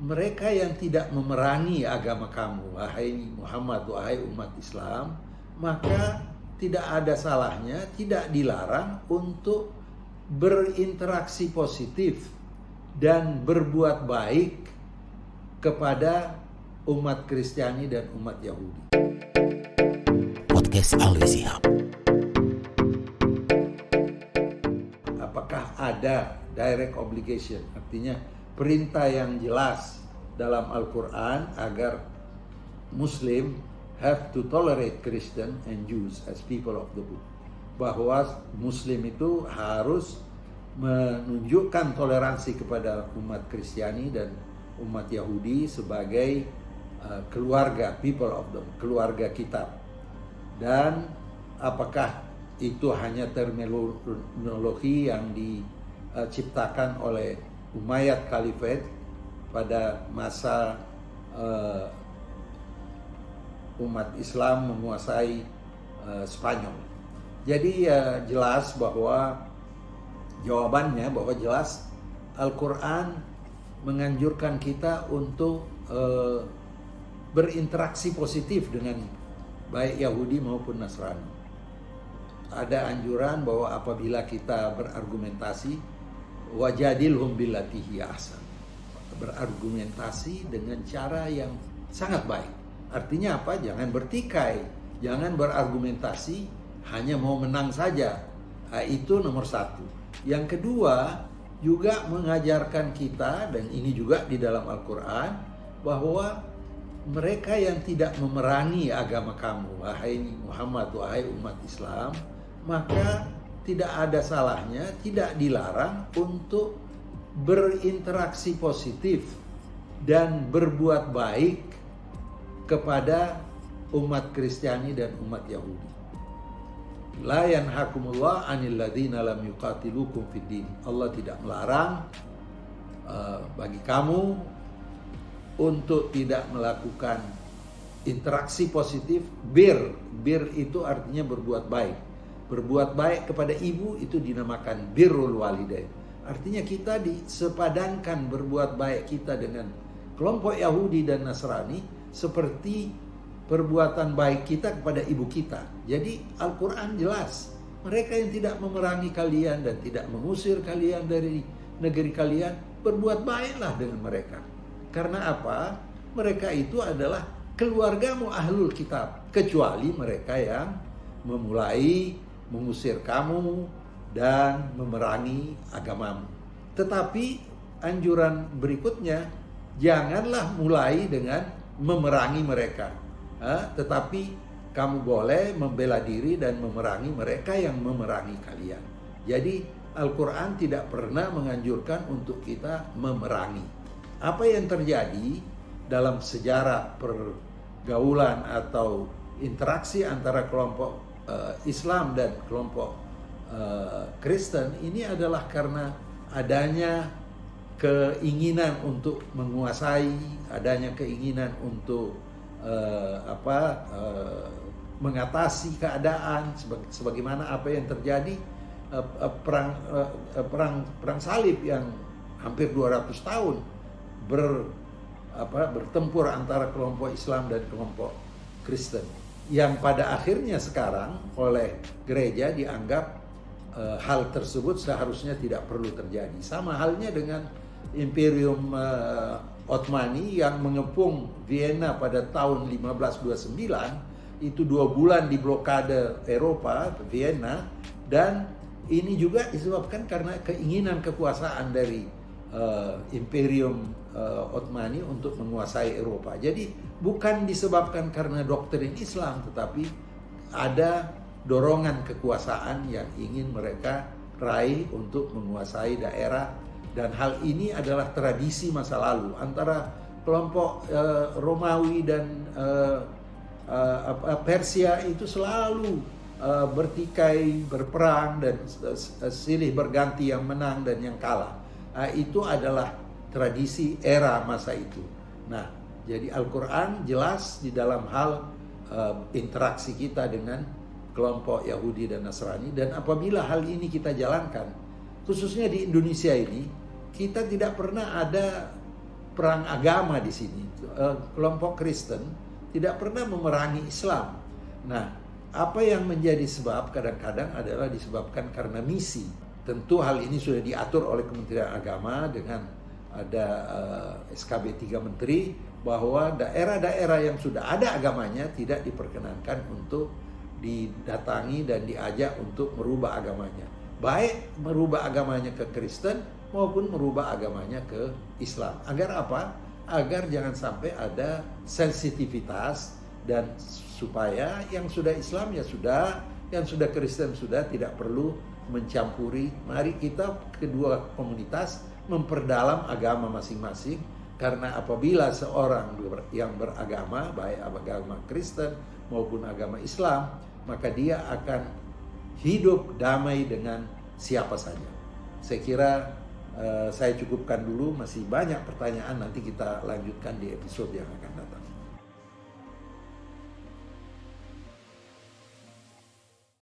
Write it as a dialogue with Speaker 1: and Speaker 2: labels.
Speaker 1: mereka yang tidak memerangi agama kamu, wahai Muhammad, wahai umat Islam, maka tidak ada salahnya, tidak dilarang untuk berinteraksi positif dan berbuat baik kepada umat Kristiani dan umat Yahudi.
Speaker 2: Podcast Alwi Shihab.
Speaker 1: Apakah ada direct obligation, artinya perintah yang jelas dalam Al-Quran agar Muslim have to tolerate Christian and Jews as people of the book, bahwa Muslim itu harus menunjukkan toleransi kepada umat Kristiani dan umat Yahudi sebagai keluarga, people of the keluarga kitab. Dan apakah itu hanya terminologi yang diciptakan oleh Umayyad Caliphate pada masa umat Islam menguasai Spanyol. Jadi jelas bahwa jawabannya bahwa jelas Al-Quran menganjurkan kita untuk berinteraksi positif dengan baik Yahudi maupun Nasrani. Ada anjuran bahwa apabila kita berargumentasi, wajadilhum billati hiya ahsan, berargumentasi dengan cara yang sangat baik. Artinya apa? Jangan bertikai, jangan berargumentasi hanya mau menang saja. Itu nomor satu. Yang kedua, juga mengajarkan kita, dan ini juga di dalam Al-Quran, bahwa mereka yang tidak memerangi agama kamu, wahai Muhammad, wahai umat Islam, maka tidak ada salahnya, tidak dilarang untuk berinteraksi positif dan berbuat baik kepada umat Kristiani dan umat Yahudi. La yanhakumullah 'anil ladzina lam yuqatilukum fid din. Allah tidak melarang bagi kamu untuk tidak melakukan interaksi positif. Bir itu artinya berbuat baik. Berbuat baik kepada ibu itu dinamakan birrul walidain. Artinya kita disepadankan berbuat baik kita dengan kelompok Yahudi dan Nasrani seperti perbuatan baik kita kepada ibu kita. Jadi Al-Quran jelas, mereka yang tidak memerangi kalian dan tidak mengusir kalian dari negeri kalian, berbuat baiklah dengan mereka. Karena apa? Mereka itu adalah keluargamu ahlul kitab, kecuali mereka yang memulai mengusir kamu dan memerangi agamamu. Tetapi anjuran berikutnya, janganlah mulai dengan memerangi mereka, tetapi kamu boleh membela diri dan memerangi mereka yang memerangi kalian. Jadi Al-Quran tidak pernah menganjurkan untuk kita memerangi. Apa yang terjadi dalam sejarah pergaulan atau interaksi antara kelompok Islam dan kelompok Kristen ini adalah karena adanya keinginan untuk menguasai, adanya keinginan untuk mengatasi keadaan, sebagaimana apa yang terjadi perang salib yang hampir 200 tahun bertempur antara kelompok Islam dan kelompok Kristen, yang pada akhirnya sekarang oleh gereja dianggap hal tersebut seharusnya tidak perlu terjadi. Sama halnya dengan Imperium Ottomani yang mengepung Vienna pada tahun 1529, itu 2 bulan di blokade Eropa, Vienna, dan ini juga disebabkan karena keinginan kekuasaan dari Imperium Ottomani untuk menguasai Eropa. Jadi bukan disebabkan karena doktrin Islam, tetapi ada dorongan kekuasaan yang ingin mereka raih untuk menguasai daerah. Dan hal ini adalah tradisi masa lalu antara kelompok Romawi dan Persia, itu selalu bertikai, berperang, dan silih berganti yang menang dan yang kalah. Itu adalah tradisi era masa itu. Nah, jadi Al-Quran jelas di dalam hal interaksi kita dengan kelompok Yahudi dan Nasrani. Dan apabila hal ini kita jalankan, khususnya di Indonesia ini, kita tidak pernah ada perang agama di sini. Kelompok Kristen tidak pernah memerangi Islam. Nah, apa yang menjadi sebab kadang-kadang adalah disebabkan karena misi. Tentu hal ini sudah diatur oleh Kementerian Agama dengan ada SKB 3 Menteri bahwa daerah-daerah yang sudah ada agamanya tidak diperkenankan untuk didatangi dan diajak untuk merubah agamanya. Baik merubah agamanya ke Kristen maupun merubah agamanya ke Islam. Agar apa? Agar jangan sampai ada sensitivitas dan supaya yang sudah Islam ya sudah, yang sudah Kristen sudah, tidak perlu mencampuri. Mari kita kedua komunitas memperdalam agama masing-masing, karena apabila seorang yang beragama, baik agama Kristen maupun agama Islam, maka dia akan hidup damai dengan siapa saja. Saya kira saya cukupkan dulu, masih banyak pertanyaan, nanti kita lanjutkan di episode yang akan datang.